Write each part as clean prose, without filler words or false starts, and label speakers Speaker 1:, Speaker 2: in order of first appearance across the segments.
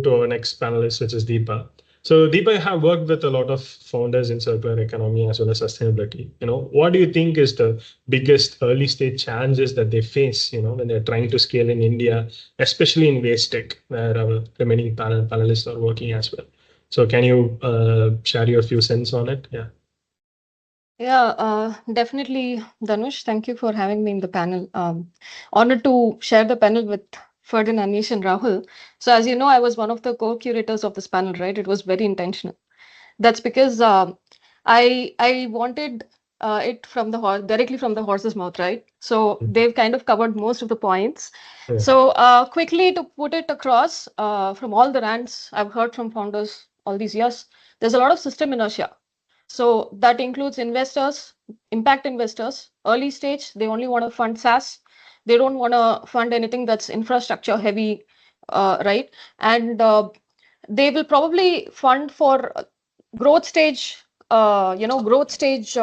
Speaker 1: to our next panelist, which is Deepa. So Deepa, you have worked with a lot of founders in circular economy as well as sustainability. What do you think is the biggest early stage challenges that they face, when they're trying to scale in India, especially in waste tech, where our remaining panelists are working as well. So can you share your few cents on it? Yeah.
Speaker 2: Yeah, definitely, Dhanush. Thank you for having me in the panel. Honored to share the panel with Ferdin, Anish, and Rahul. So, as you know, I was one of the co-curators of this panel, right? It was very intentional. That's because I wanted it from the horse directly from the horse's mouth, right? So they've kind of covered most of the points.
Speaker 1: Yeah.
Speaker 2: So quickly to put it across, from all the rants I've heard from founders all these years, there's a lot of system inertia. So that includes investors, impact investors, early stage, they only want to fund SaaS. They don't want to fund anything that's infrastructure heavy, right? And they will probably fund for growth stage, growth stage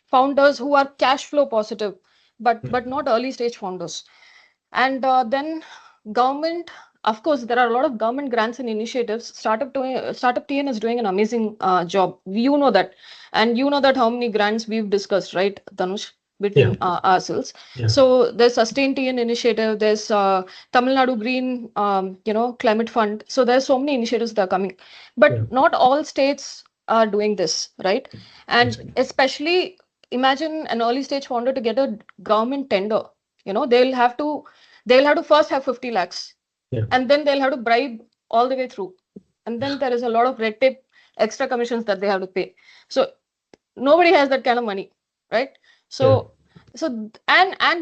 Speaker 2: founders who are cash flow positive, but not early stage founders. And then government, of course, there are a lot of government grants and initiatives. Startup TN is doing an amazing job. You know that, and you know that how many grants we've discussed, right, Dhanush, between ourselves.
Speaker 1: Yeah.
Speaker 2: So there's Sustain TN initiative. There's Tamil Nadu Green, Climate Fund. So there's so many initiatives that are coming, but not all states are doing this, right? And especially imagine an early stage founder to get a government tender. They'll have to first have 50 lakhs, and then they'll have to bribe all the way through, and then there is a lot of red tape, extra commissions that they have to pay. So nobody has that kind of money, right? And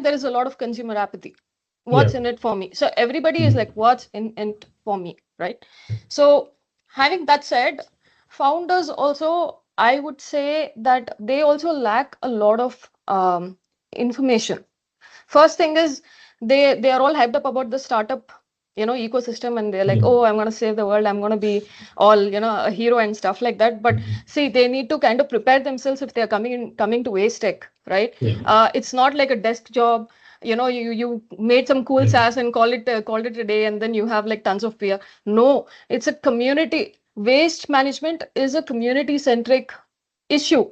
Speaker 2: there is a lot of consumer apathy. What's in it for me? So everybody is like, what's in it for me, right? So having that said, founders also, I would say that they also lack a lot of information. First thing is they are all hyped up about the startup ecosystem, and they're like, oh, I'm going to save the world, I'm going to be all a hero and stuff like that. But see, they need to kind of prepare themselves if they're coming to waste tech, right? It's not like a desk job. You made some cool SaaS and called it a day, and then you have like tons of peer. No, it's a community. Waste management is a community centric issue.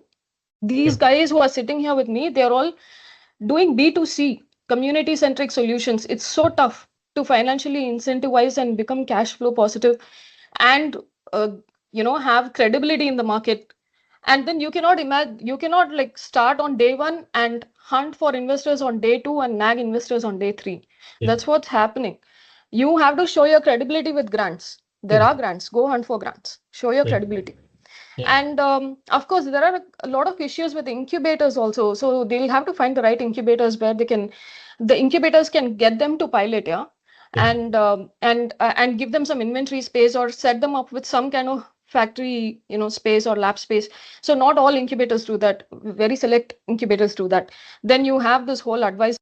Speaker 2: These guys who are sitting here with me, they're all doing B2C, community centric solutions. It's so tough to financially incentivize and become cash flow positive, and have credibility in the market. And then you cannot like start on day one and hunt for investors on day two and nag investors on day three. That's what's happening. You have to show your credibility with grants. There are grants. Go hunt for grants. Show your credibility. And of course, there are a lot of issues with incubators also. So they'll have to find the right incubators where the incubators can get them to pilot, and give them some inventory space, or set them up with some kind of factory, space or lab space. So not all incubators do that. Very select incubators do that. Then you have this whole advice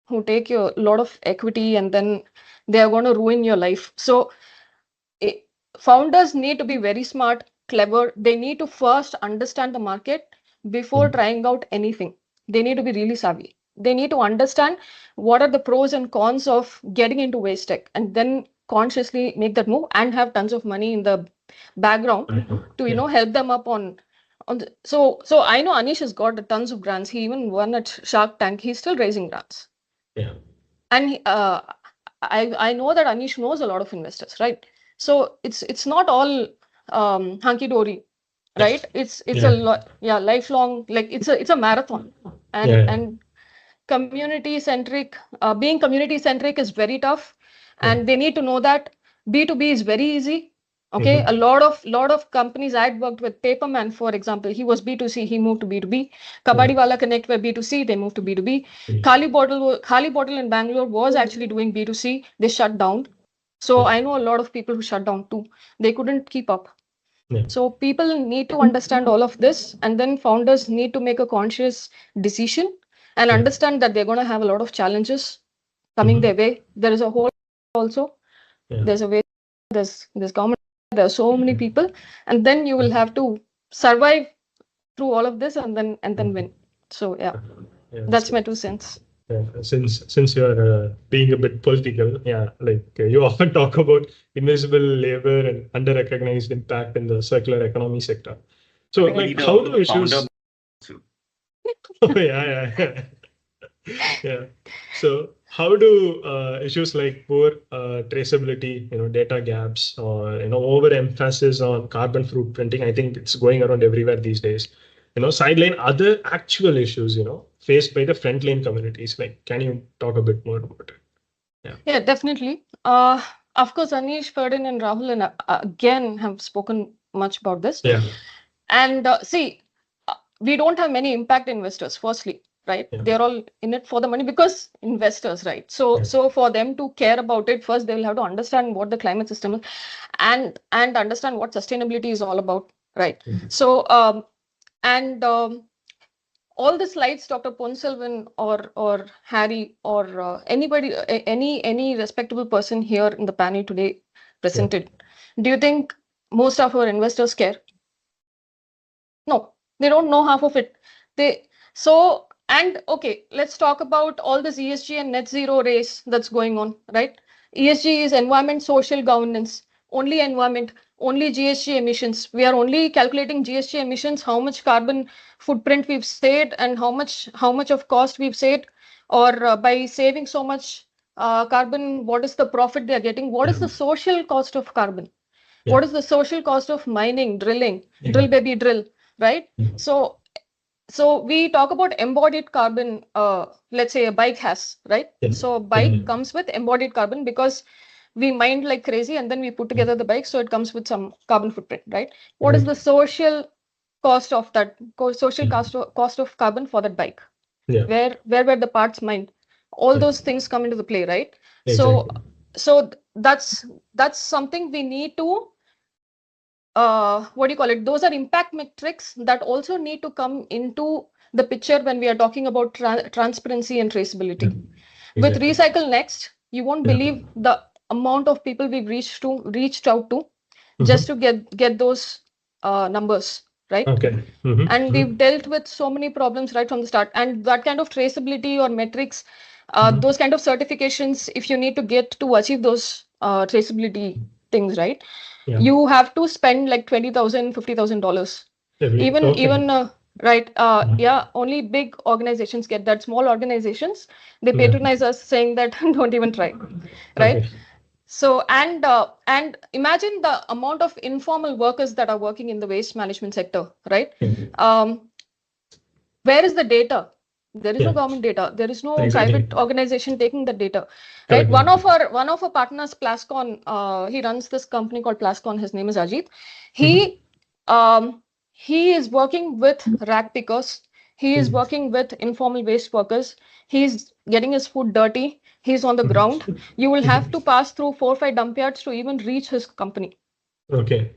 Speaker 2: who take a lot of equity, and then they are going to ruin your life. So founders need to be very smart, clever. They need to first understand the market before trying out anything. They need to be really savvy. They need to understand what are the pros and cons of getting into waste tech, and then consciously make that move and have tons of money in the background to help them up on so I know Anish has got tons of grants. He even won at Shark Tank. He's still raising grants. And I know that Anish knows a lot of investors, right? So it's not all hunky dory, right? It's a lot, lifelong, like it's a marathon, and community centric. Being community centric is very tough, and they need to know that B2B is very easy. Okay, a lot of companies I'd worked with, Paperman, for example, he was B2C, he moved to B2B. Kabaddi Wala Connect were B2C, they moved to B2B. Khali Bottle in Bangalore was actually doing B2C, they shut down. So I know a lot of people who shut down too. They couldn't keep up. So people need to understand all of this, and then founders need to make a conscious decision and understand that they're going to have a lot of challenges coming their way. There is a whole also. There's a way. There's government. There are so many people, and then you will have to survive through all of this, and then win. So that's my 2 cents.
Speaker 1: Since you're being a bit political, you often talk about invisible labor and under-recognized impact in the circular economy sector. So, how do issues? Yeah. So, how do issues like poor traceability, data gaps, or overemphasis on carbon footprinting? I think it's going around everywhere these days. Sideline other actual issues, faced by the frontline communities. Like, can you talk a bit more about it?
Speaker 2: Yeah, definitely. Of course, Anish, Ferdin, and Rahul, and again have spoken much about this.
Speaker 1: Yeah.
Speaker 2: And see, we don't have many impact investors. Firstly, right?
Speaker 1: Yeah.
Speaker 2: They're all in it for the money because investors, right? So for them to care about it, first they will have to understand what the climate system is, and understand what sustainability is all about, right? So all the slides Dr. Ponselvan or Harry or anybody, any respectable person here in the panel today presented, do you think most of our investors care? No, they don't know half of it. Okay, let's talk about all this ESG and net zero race that's going on, right? ESG is environment, social governance, only environment, only GHG emissions. We are only calculating GHG emissions, how much carbon footprint we've saved and how much of cost we've saved, or by saving so much carbon, what is the profit they're getting? What is the social cost of carbon? What is the social cost of mining, drilling, drill baby drill, right? So we talk about embodied carbon, let's say a bike has, right? So a bike comes with embodied carbon because we mine like crazy and then we put together the bike, so it comes with some carbon footprint, right? What is the social cost of that, social cost of carbon for that bike? Where were the parts mined? All those things come into the play, right? So that's something we need to what do you call it? Those are impact metrics that also need to come into the picture when we are talking about transparency and traceability. With RecycleNXT, you won't believe the amount of people we've reached out to just to get those numbers, right? And we've dealt with so many problems right from the start. And that kind of traceability or metrics, those kind of certifications, if you need to get to achieve those traceability things, right? You have to spend like $20,000, $50,000. Even right? Only big organizations get that. Small organizations, they patronize us, saying that don't even try, right? So and imagine the amount of informal workers that are working in the waste management sector, right? Where is the data? There is no government data. There is no private organization taking the data, right? One of our partners, Plascon, he runs this company called Plascon. His name is Ajit. He is working with rag pickers. He is working with informal waste workers. He's getting his food dirty. He's on the ground. You will have to pass through 4 or 5 dump yards to even reach his company. Okay.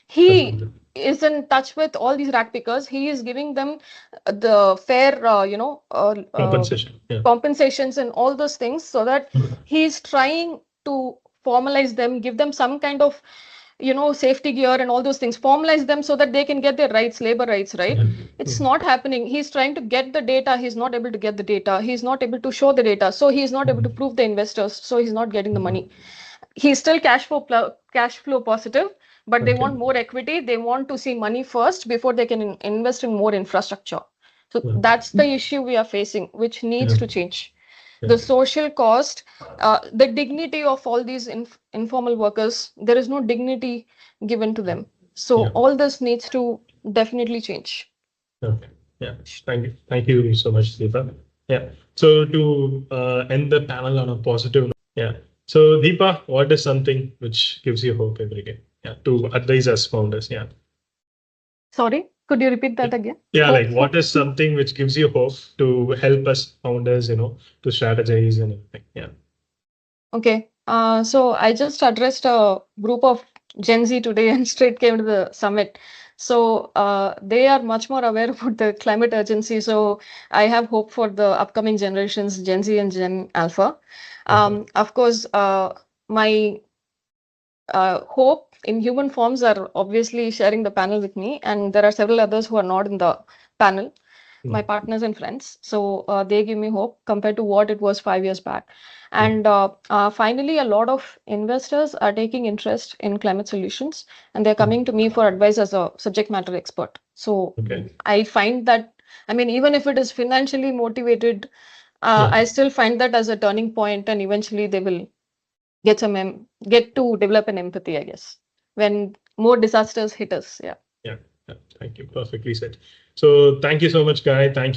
Speaker 2: He is in touch with all these rag pickers. He is giving them the fair, compensations and all those things, so that he's trying to formalize them, give them some kind of, safety gear and all those things, formalize them so that they can get their rights, labor rights, right? It's not happening. He's trying to get the data. He's not able to get the data. He's not able to show the data. So he's not able to prove the investors. So he's not getting the money. He's still cash flow positive, but they want more equity. They want to see money first before they can invest in more infrastructure. So that's the issue we are facing, which needs to change. The social cost, the dignity of all these informal workers, there is no dignity given to them. So all this needs to definitely change.
Speaker 1: Okay. Yeah. Thank you so much, Deepa. Yeah. So to end the panel on a positive note, so Deepa, what is something which gives you hope every day? To advise us founders.
Speaker 2: Sorry, could you repeat that again?
Speaker 1: Like what is something which gives you hope to help us founders, to strategize and everything?
Speaker 2: Okay. So I just addressed a group of Gen Z today and straight came to the summit. So they are much more aware about the climate urgency. So I have hope for the upcoming generations, Gen Z and Gen Alpha. Of course, my hope in human forms are obviously sharing the panel with me, and there are several others who are not in the panel. my partners and friends. So they give me hope compared to what it was 5 years back. And finally, a lot of investors are taking interest in climate solutions, and they're coming to me for advice as a subject matter expert. So I find that, I mean, even if it is financially motivated, I still find that as a turning point, and eventually they will get to develop an empathy, I guess, when more disasters hit us. Yeah.
Speaker 1: Yeah. Thank you. Perfectly said. So thank you so much, Guy. Thank you.